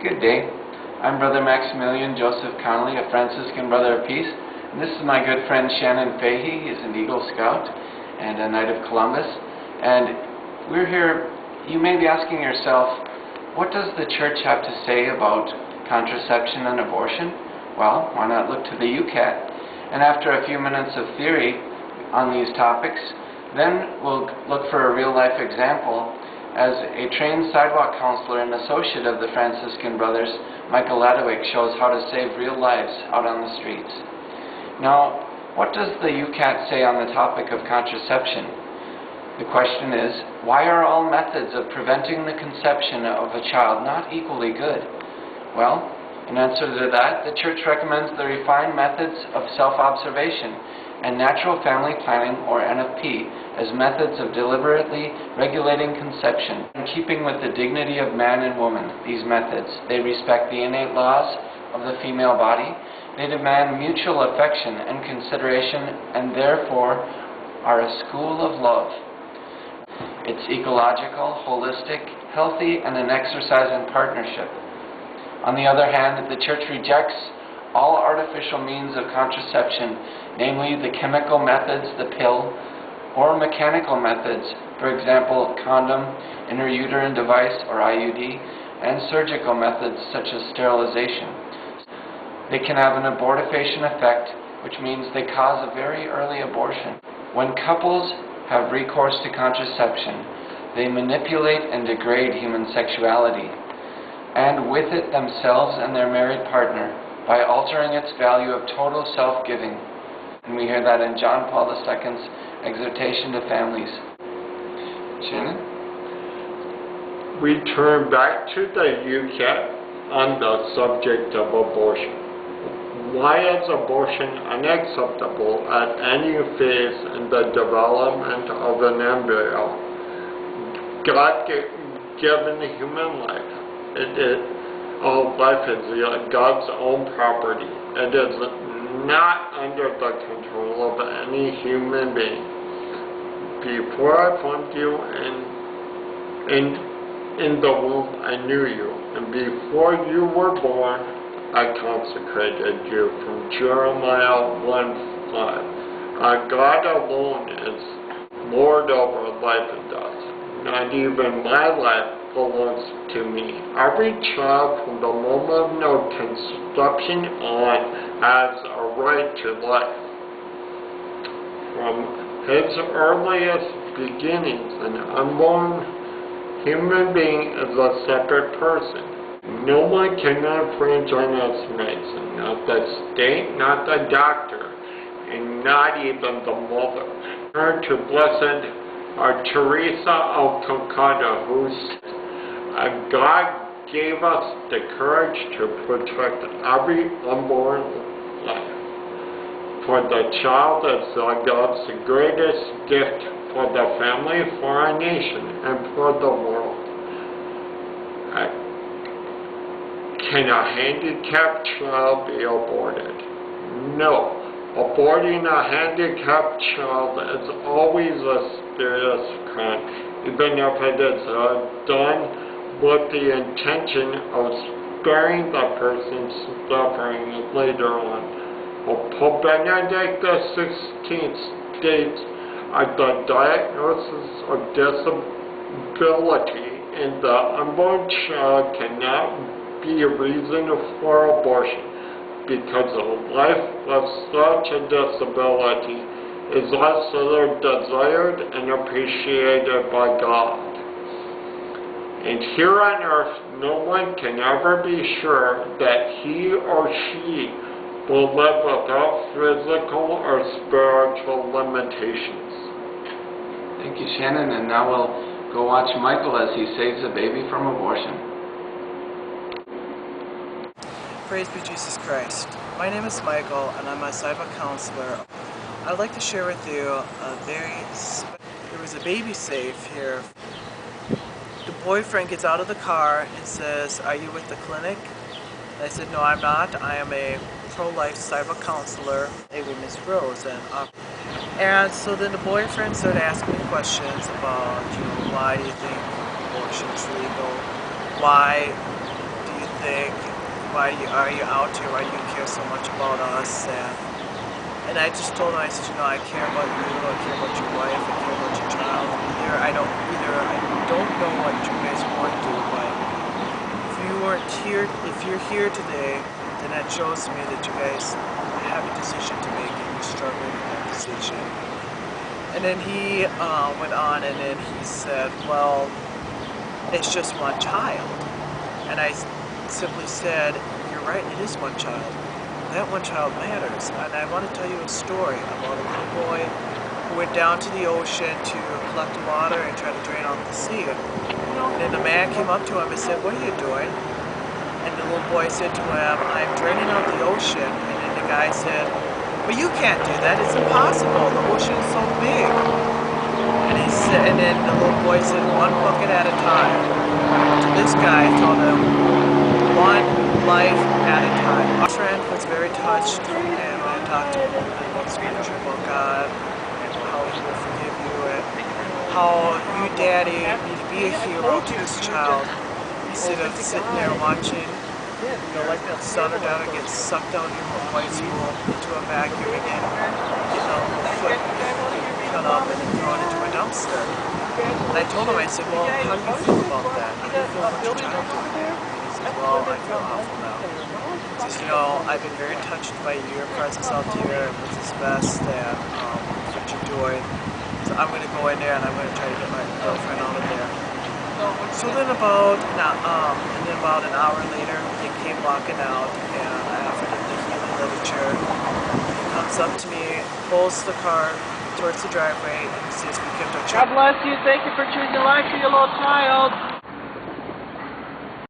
Good day. I'm Brother Maximilian Joseph Connolly, a Franciscan Brother of Peace, and this is my good friend Shannon Fahey. He's an Eagle Scout and a Knight of Columbus. And we're here, you may be asking yourself, what does the Church have to say about contraception and abortion? Well, why not look to the Youcat? And after a few minutes of theory on these topics, then we'll look for a real-life example as a trained sidewalk counselor and associate of the Franciscan Brothers, Michael shows how to save real lives out on the streets. Now, what does the Youcat say on the topic of contraception? The question is, why are all methods of preventing the conception of a child not equally good? Well, in answer to that, the Church recommends the refined methods of self-observation and natural family planning, or NFP, as methods of deliberately regulating conception. In keeping with the dignity of man and woman, these methods, they respect the innate laws of the female body, they demand mutual affection and consideration, and therefore are a school of love. It's ecological, holistic, healthy, and an exercise in partnership. On the other hand, the Church rejects all artificial means of contraception, namely the chemical methods, the pill, or mechanical methods, for example, condom, intrauterine device, or IUD, and surgical methods such as sterilization. They can have an abortifacient effect, which means they cause a very early abortion. When couples have recourse to contraception, they manipulate and degrade human sexuality, and with it themselves and their married partner, by altering its value of total self-giving. And we hear that in John Paul II's exhortation to families. Shannon? We turn back to the Youcat on the subject of abortion. Why is abortion unacceptable at any phase in the development of an embryo? God-given human life. Life is God's own property. It is not under the control of any human being. Before I formed you in the womb, I knew you. And before you were born, I consecrated you. From Jeremiah 1:5. God alone is Lord over life and death. Not even my life belongs to me. Every child from the moment of conception on has a right to life. From his earliest beginnings, an unborn human being is a separate person. No one can infringe on his rights, not the state, not the doctor, and not even the mother. Turn to Blessed Teresa of Calcutta, who God gave us the courage to protect every unborn life. For the child is God's greatest gift for the family, for our nation, and for the world. Can a handicapped child be aborted? No. Aborting a handicapped child is always a serious crime, even if it is done with the intention of sparing the person's suffering later on. Pope Benedict XVI states the diagnosis of disability in the unborn child cannot be a reason for abortion, because a life with such a disability is also desired and appreciated by God. And here on earth, no one can ever be sure that he or she will live without physical or spiritual limitations. Thank you, Shannon. And now we'll go watch Michael as he saves a baby from abortion. Praise be Jesus Christ. My name is Michael, and I'm a sidewalk counselor. I'd like to share with you there was a baby safe here. The boyfriend gets out of the car and says, "Are you with the clinic?" And I said, "No, I'm not. I am a ProLife sidewalk counselor with Miss Rose." And so then the boyfriend started asking me questions about, why do you think abortion is legal? Why do you today? Why are you out here? Why do you care so much about us? And I just told him, I said, you know, I care about you, I care about your wife, I care about your child. I don't know what you guys want to do, but if you're here today, then that shows me that you guys have a decision to make and you're struggling with that decision. And then he went on and then he said, well, it's just one child. And I simply said, you're right, it is one child. That one child matters. And I want to tell you a story about a little boy who went down to the ocean to collect water and try to drain out the sea. And then the man came up to him and said, what are you doing? And the little boy said to him, I'm draining out the ocean. And then the guy said, well, you can't do that. It's impossible. The ocean is so big. And then the little boy said, one bucket at a time. So this guy told him, one life at a time. Our friend was very touched, and when I talked to him a little bit about scripture, about God, and how he will forgive you, and how you, Daddy, need to be a hero to this child, instead of sitting there watching, you know, like that son or daughter gets sucked down here from high school into a vacuum and then getting a foot cut up and then thrown into a dumpster. And I told him, I said, well, how do you feel about that? How do you feel about your child doing that? He says, well, I feel awful now. He says, you know, I've been very touched by your presence out here. It was his best and what you're doing. So I'm going to go in there and I'm going to try to get my girlfriend out of there. So then about an hour later, he came walking out, and I offered him the healing literature. He comes up to me, pulls the car towards the driveway, and says, "We kept our child." God bless you. Thank you for choosing life for your little child.